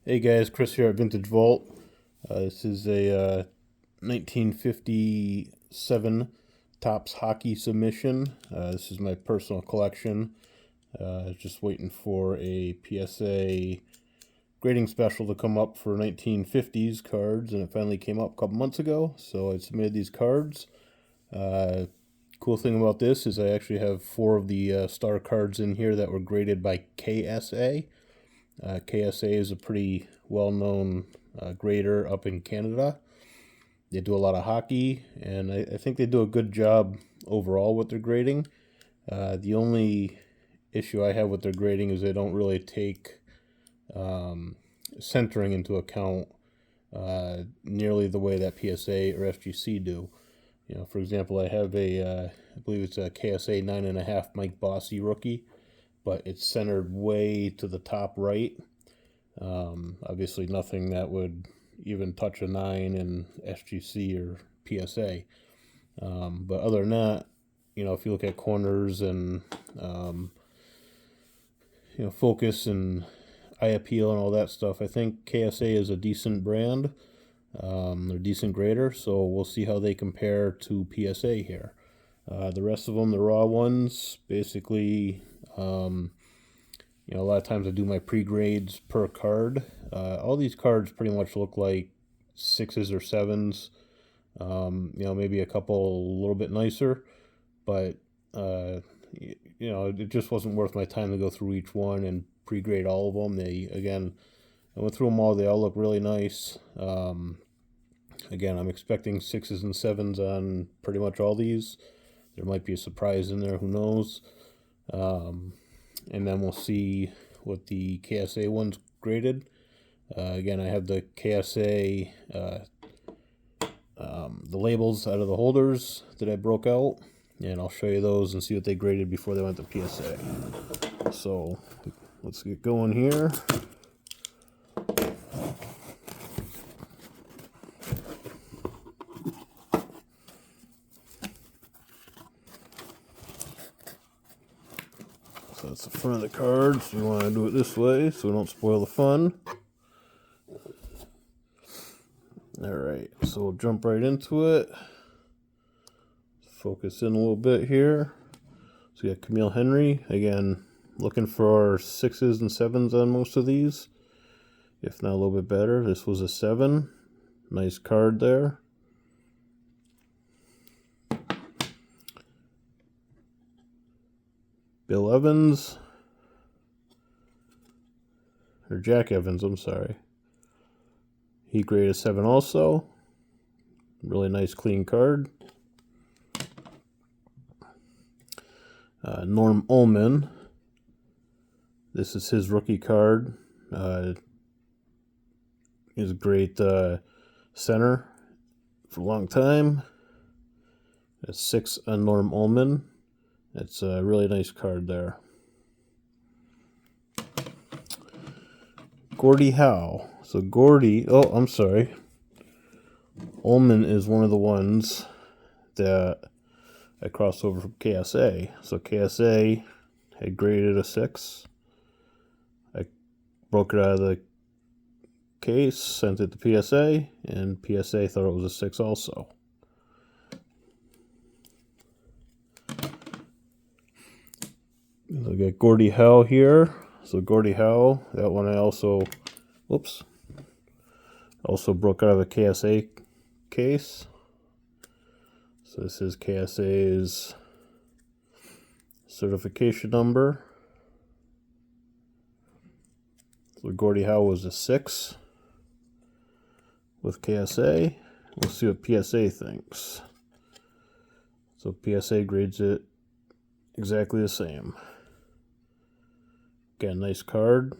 Hey guys, Chris here at Vintage Vault. This is a 1957 Topps Hockey submission. This is my personal collection. Just waiting for a PSA grading special to come up for 1950s cards, and it finally came up a couple months ago, so I submitted these cards. Cool thing about this is I actually have 4 of the star cards in here that were graded by KSA. KSA is a pretty well-known grader up in Canada. They do a lot of hockey, and I think they do a good job overall with their grading. The only issue I have with their grading is they don't really take centering into account nearly the way that PSA or FGC do. You know, for example, I have I believe it's a KSA 9.5 Mike Bossy rookie, but it's centered way to the top right. Obviously, nothing that would even touch a 9 in SGC or PSA. But other than that, you know, if you look at corners and focus and eye appeal and all that stuff, I think KSA is a decent brand. They're a decent grader, so we'll see how they compare to PSA here. The rest of them, the raw ones, basically, a lot of times I do my pre-grades per card. All these cards pretty much look like 6s or 7s. Maybe a couple a little bit nicer, but it just wasn't worth my time to go through each one and pre-grade all of them. I went through them all. They all look really nice. Again, I'm expecting 6s and 7s on pretty much all these. There might be a surprise in there, who knows. And then we'll see what the KSA one's graded. Again, I have the KSA, the labels out of the holders that I broke out, and I'll show you those and see what they graded before they went to PSA. So let's get going here. So that's the front of the card, so you want to do it this way so we don't spoil the fun. Alright, so we'll jump right into it. Focus in a little bit here. So we got Camille Henry. Again, looking for 6s and 7s on most of these, if not a little bit better. This was a 7. Nice card there. Bill Evans, or Jack Evans, I'm sorry. He graded a 7 also. Really nice clean card. Norm Ullman. This is his rookie card. He's a great center for a long time. That's 6 on Norm Ullman. It's a really nice card there. Gordie Howe. So I'm sorry. Ullman is one of the ones that I crossed over from KSA. So KSA had graded a 6. I broke it out of the case, sent it to PSA, and PSA thought it was a 6 also. We got Gordie Howe here. So Gordie Howe, that one I also broke out of a KSA case. So this is KSA's certification number. So Gordie Howe was a 6 with KSA. We'll see what PSA thinks. So PSA grades it exactly the same. Again, nice card.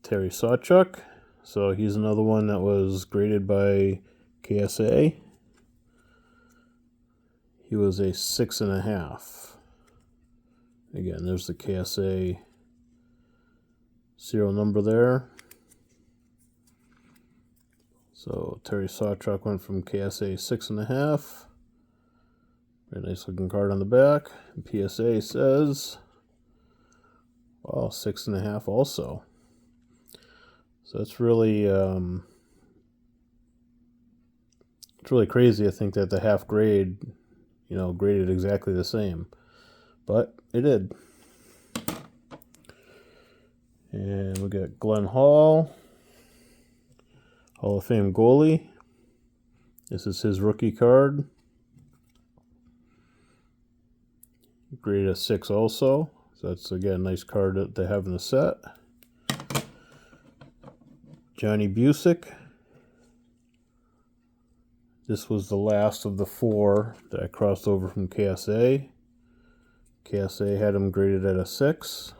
Terry Sawchuk. So he's another one that was graded by KSA. He was a 6.5. Again, there's the KSA serial number there. So Terry Sawchuk went from KSA 6.5. Very nice looking card on the back. PSA says, wow, 6.5 also. So that's really, it's really crazy. I think that the half grade, graded exactly the same, but it did. And we got Glenn Hall, Hall of Fame goalie. This is his rookie card. Graded a 6 also. So that's, again, a nice card that they have in the set. Johnny Busick. This was the last of the 4 that I crossed over from KSA. KSA had him graded at a 6.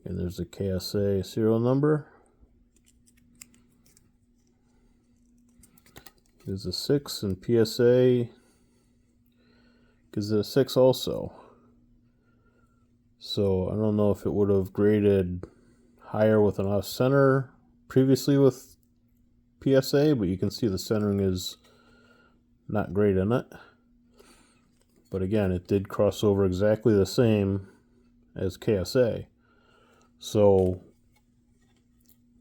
And there's the KSA serial number. There's a 6, and PSA gives it a 6 also. So I don't know if it would have graded higher with an off center previously with PSA, but you can see the centering is not great in it. But again, it did cross over exactly the same as KSA. So,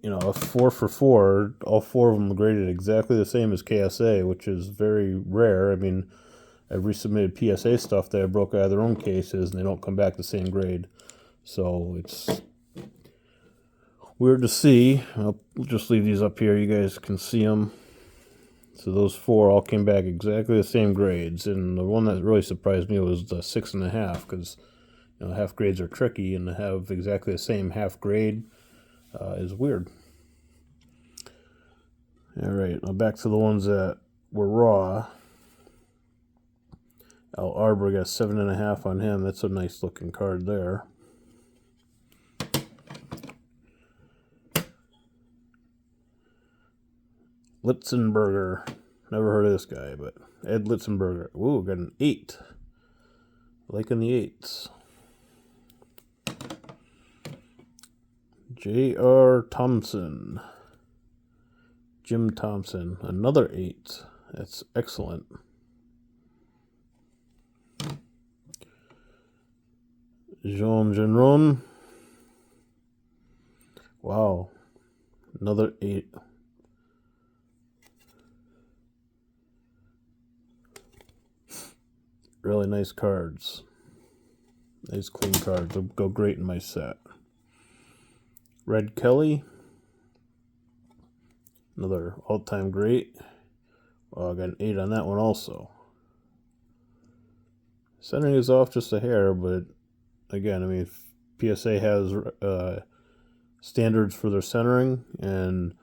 a 4 for 4, all 4 of them graded exactly the same as KSA, which is very rare. I mean, I've resubmitted PSA stuff that I broke out of their own cases, and they don't come back the same grade. So it's weird to see. I'll just leave these up here. You guys can see them. So those 4 all came back exactly the same grades. And the one that really surprised me was the 6.5, because half grades are tricky, and to have exactly the same half grade is weird. All right, now back to the ones that were raw. Al Arbor got 7.5 on him. That's a nice looking card there. Litzenberger. Never heard of this guy, but Ed Litzenberger. Ooh, got an 8. Liking the 8s. J.R. Thompson. Jim Thompson. Another 8. That's excellent. Jean Genron. Wow. Another 8. Really nice cards. Nice clean cards. They'll go great in my set. Red Kelly. Another all-time great. Well, I got an 8 on that one also. Centering is off just a hair, but again, I mean, PSA has standards for their centering, and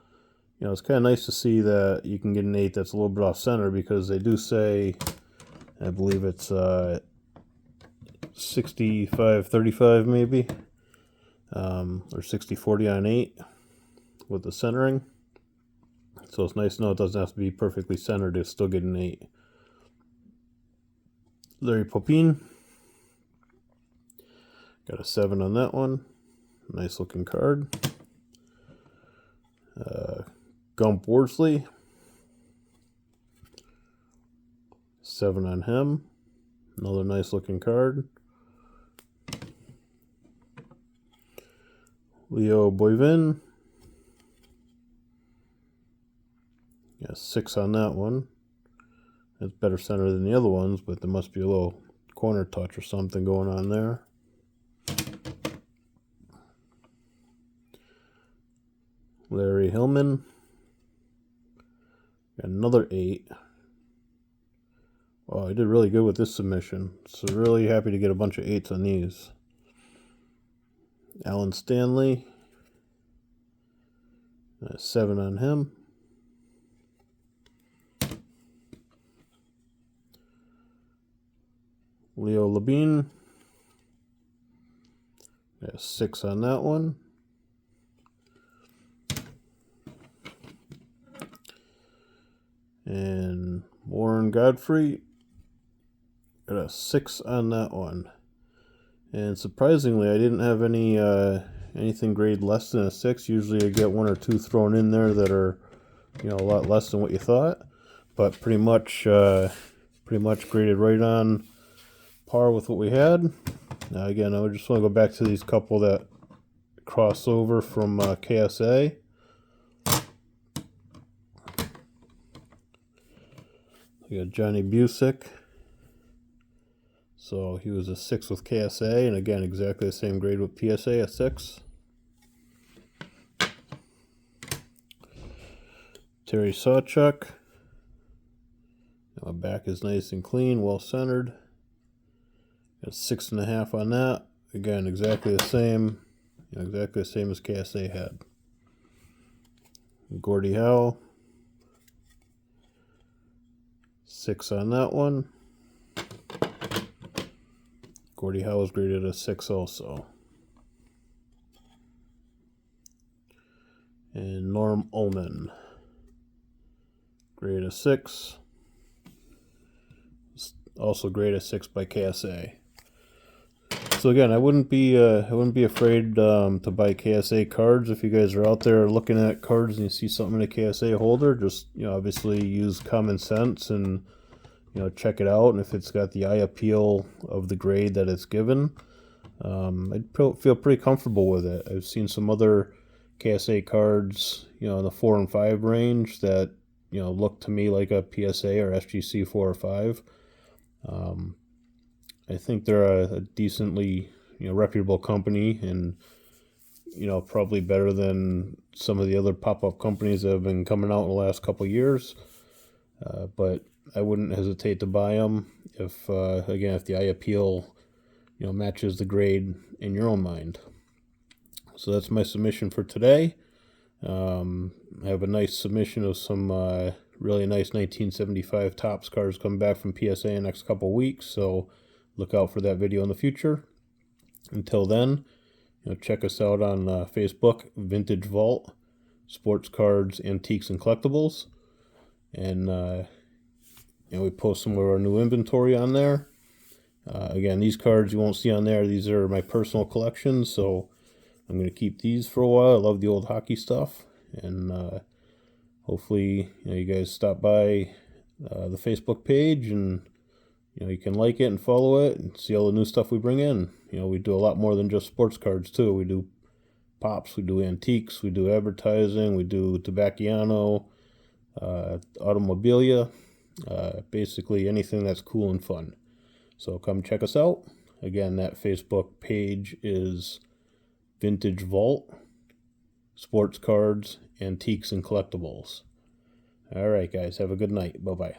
it's kind of nice to see that you can get an 8 that's a little bit off center, because they do say, I believe it's 65-35 maybe, or 60-40 on 8 with the centering. So it's nice to know it doesn't have to be perfectly centered to still get an 8. Larry Popin. Got a 7 on that one. Nice looking card. Gump Worsley. 7 on him. Another nice looking card. Leo Boivin. Yeah, 6 on that one. That's better center than the other ones, but there must be a little corner touch or something going on there. Larry Hillman. Got another 8. Wow, I did really good with this submission. So really happy to get a bunch of 8s on these. Alan Stanley. 7 on him. Leo Labine. Got a 6 on that one. And Warren Godfrey. Got a 6 on that one. And surprisingly, I didn't have any anything grade less than a 6. Usually I get 1 or 2 thrown in there that are, a lot less than what you thought. But pretty much pretty much graded right on par with what we had. Now again, I just want to go back to these couple that cross over from KSA. We got Johnny Busick. So he was a 6 with KSA, and again, exactly the same grade with PSA, a 6. Terry Sawchuk. My back is nice and clean, well centered. Got 6.5 on that. Again, exactly the same. Exactly the same as KSA had. Gordie Howe. 6 on that one. Gordie Howe was graded a 6 also. And Norm Ullman. Graded a 6. Also graded a 6 by KSA. So again, I wouldn't be afraid to buy KSA cards. If you guys are out there looking at cards and you see something in a KSA holder, just obviously use common sense and check it out. And if it's got the eye appeal of the grade that it's given, I'd feel pretty comfortable with it. I've seen some other KSA cards, in the 4 and 5 range that look to me like a PSA or SGC 4 or 5. I think they're a decently reputable company, and probably better than some of the other pop-up companies that have been coming out in the last couple of years. But I wouldn't hesitate to buy them if the eye appeal matches the grade in your own mind. So that's my submission for today. I have a nice submission of some really nice 1975 Topps cards coming back from PSA in the next couple of weeks, so look out for that video in the future. Until then, check us out on Facebook, Vintage Vault, Sports Cards, Antiques, and Collectibles. And we post some of our new inventory on there. Again, these cards you won't see on there. These are my personal collections, so I'm going to keep these for a while. I love the old hockey stuff. And hopefully you guys stop by the Facebook page, and you can like it and follow it and see all the new stuff we bring in. We do a lot more than just sports cards too. We do pops, we do antiques, we do advertising, we do tobacco, automobilia, basically anything that's cool and fun. So come check us out. Again, that Facebook page is Vintage Vault, Sports Cards, Antiques, and Collectibles. All right, guys, have a good night. Bye-bye.